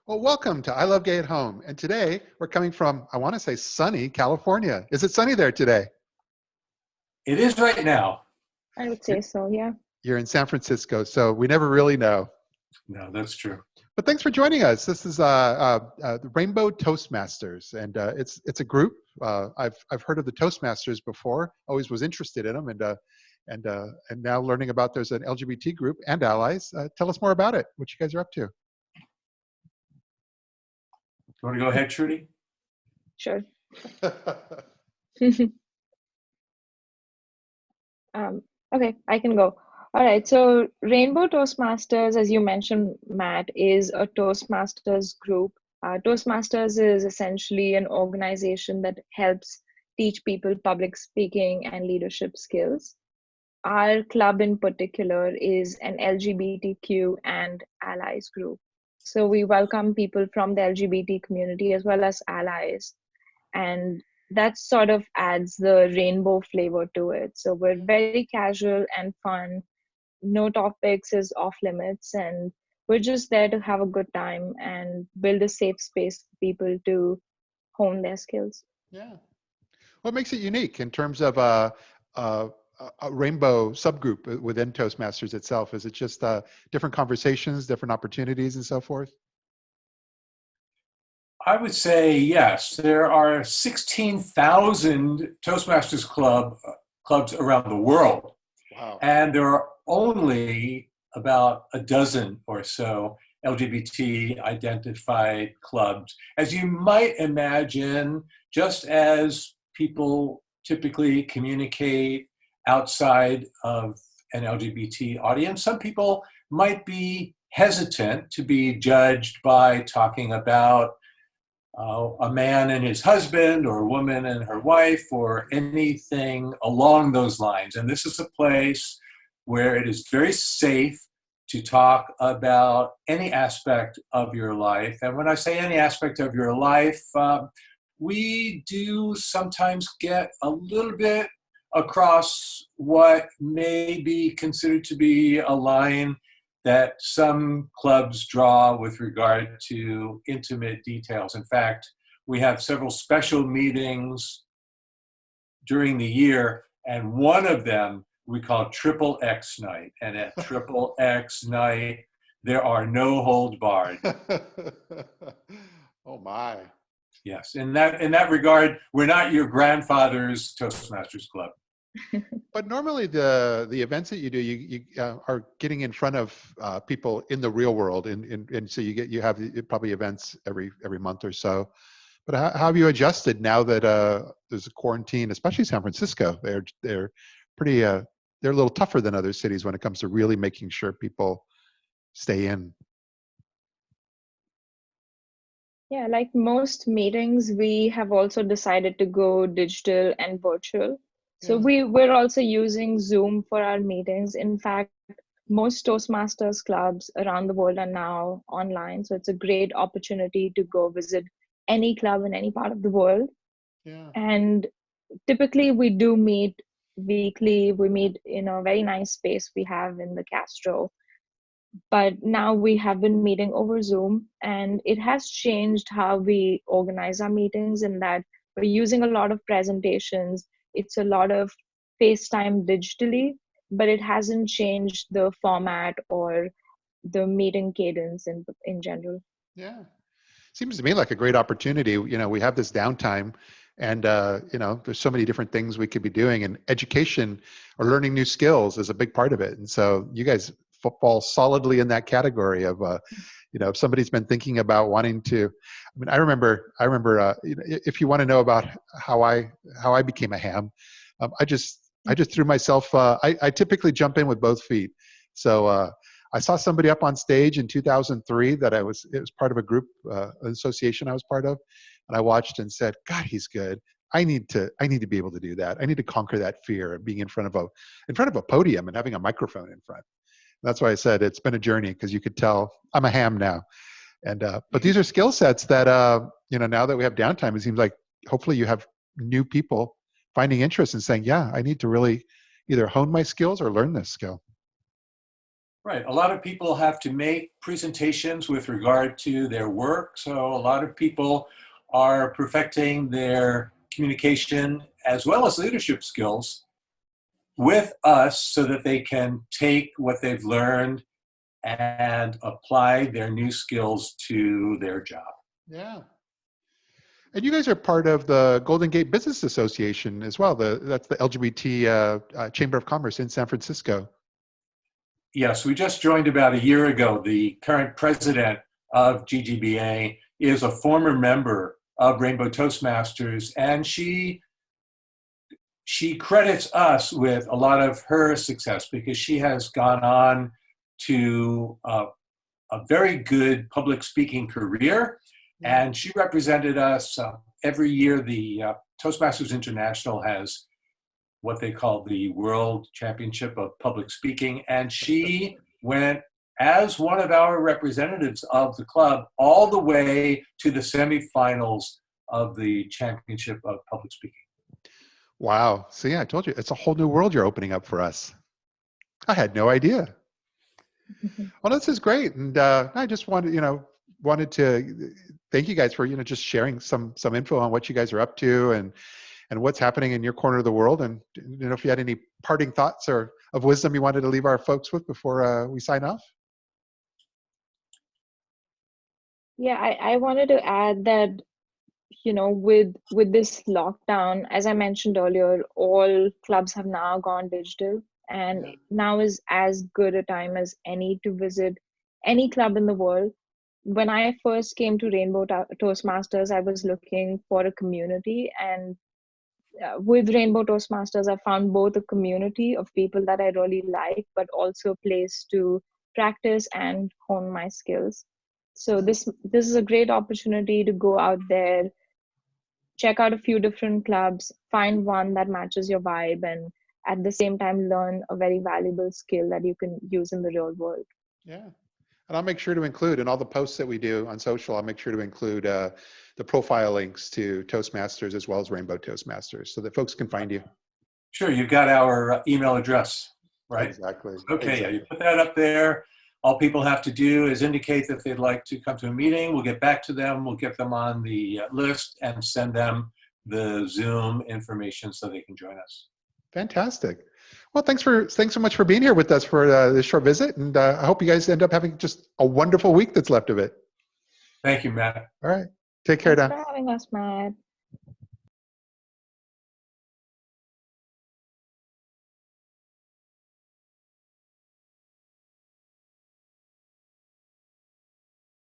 Well, welcome to I Love Gay at Home. And today we're coming from, I want to say, sunny California. Is it sunny there today? It is right now. I would say You're so, yeah. you're in San Francisco, so we never really know. No, that's true. But thanks for joining us. This is the Rainbow Toastmasters, and it's a group. I've heard of the Toastmasters before. Always was interested in them, and now learning about there's an LGBT group and allies. Tell us more about it. What you guys are up to? You want to go ahead, Shruti? Sure. Okay, I can go. All right, so Rainbow Toastmasters, as you mentioned, Matt, is a Toastmasters group. Toastmasters is essentially an organization that helps teach people public speaking and leadership skills. Our club in particular is an LGBTQ and allies group. So we welcome people from the LGBT community as well as allies. And that sort of adds the rainbow flavor to it. So we're very casual and fun. No topics is off limits, and we're just there to have a good time and build a safe space for people to hone their skills. Yeah. What makes it unique in terms of a, a rainbow subgroup within Toastmasters itself? Is it just different conversations, different opportunities, and so forth? I would say yes. There are 16,000 Toastmasters clubs around the world, Wow. and there are only about a dozen or so LGBT identified clubs. As you might imagine, just as people typically communicate outside of an LGBT audience, some people might be hesitant to be judged by talking about a man and his husband, or a woman and her wife, or anything along those lines. And this is a place where it is very safe to talk about any aspect of your life. And when I say any aspect of your life, we do sometimes get a little bit across what may be considered to be a line that some clubs draw with regard to intimate details. In fact, we have several special meetings during the year, and one of them we call Triple X Night. And at Triple X Night, there are no hold barred. Oh my. Yes, in that regard, we're not your grandfather's Toastmasters club. But normally the events that you do, you are getting in front of people in the real world, and so you have probably events every month or so. But how have you adjusted now that there's a quarantine, especially San Francisco? They're pretty they're a little tougher than other cities when it comes to really making sure people stay in. Yeah, like most meetings, we have also decided to go digital and virtual. So Yeah. we're also using Zoom for our meetings. In fact, most Toastmasters clubs around the world are now online. So it's a great opportunity to go visit any club in any part of the world. Yeah. And typically we do meet weekly. We meet in a very nice space we have in the Castro. But now we have been meeting over Zoom, and it has changed how we organize our meetings in that we're using a lot of presentations. It's a lot of FaceTime digitally, but it hasn't changed the format or the meeting cadence in general. Yeah. Seems to me like a great opportunity. We have this downtime, and there's so many different things we could be doing, and education or learning new skills is a big part of it. And so you guys fall solidly in that category of if somebody's been thinking about wanting to. I mean, I remember if you want to know about how I became a ham, I just threw myself. I typically jump in with both feet. So I saw somebody up on stage in 2003 that it was part of a group, an association I was part of, and I watched and said, God, he's good. I need to be able to do that. I need to conquer that fear of being in front of a podium and having a microphone in front. And that's why I said it's been a journey, because you could tell I'm a ham now. And but these are skill sets that now that we have downtime, it seems like hopefully you have new people finding interest and saying, yeah, I need to really either hone my skills or learn this skill. Right. A lot of people have to make presentations with regard to their work. So a lot of people are perfecting their communication as well as leadership skills with us so that they can take what they've learned and apply their new skills to their job. Yeah. And you guys are part of the Golden Gate Business Association as well. That's the LGBT Chamber of Commerce in San Francisco. Yes, we just joined about a year ago. The current president of GGBA is a former member of Rainbow Toastmasters, and she credits us with a lot of her success because she has gone on to a very good public speaking career, and she represented us every year. The Toastmasters International has what they call the World Championship of Public Speaking, and she went as one of our representatives of the club all the way to the semifinals of the Championship of Public Speaking. Wow. So yeah, I told you, it's a whole new world you're opening up for us. I had no idea. Well, this is great. And I just wanted to thank you guys for, just sharing some info on what you guys are up to and what's happening in your corner of the world. And if you had any parting thoughts or of wisdom you wanted to leave our folks with before we sign off. Yeah, I wanted to add that, with this lockdown, as I mentioned earlier, all clubs have now gone digital, and now is as good a time as any to visit any club in the world. When I first came to Rainbow Toastmasters, I was looking for a community, and with Rainbow Toastmasters, I found both a community of people that I really like, but also a place to practice and hone my skills. So this is a great opportunity to go out there, check out a few different clubs, find one that matches your vibe, and at the same time learn a very valuable skill that you can use in the real world. Yeah. And I'll make sure to include in all the posts that we do on social, I'll make sure to include the profile links to Toastmasters as well as Rainbow Toastmasters so that folks can find you. Sure, you've got our email address, right? Exactly. Okay, exactly. Yeah, you put that up there. All people have to do is indicate that they'd like to come to a meeting. We'll get back to them. We'll get them on the list and send them the Zoom information so they can join us. Fantastic. Well, thanks so much for being here with us for this short visit. And I hope you guys end up having just a wonderful week that's left of it. Thank you, Matt. All right. Take care now. Thanks for having us, Matt.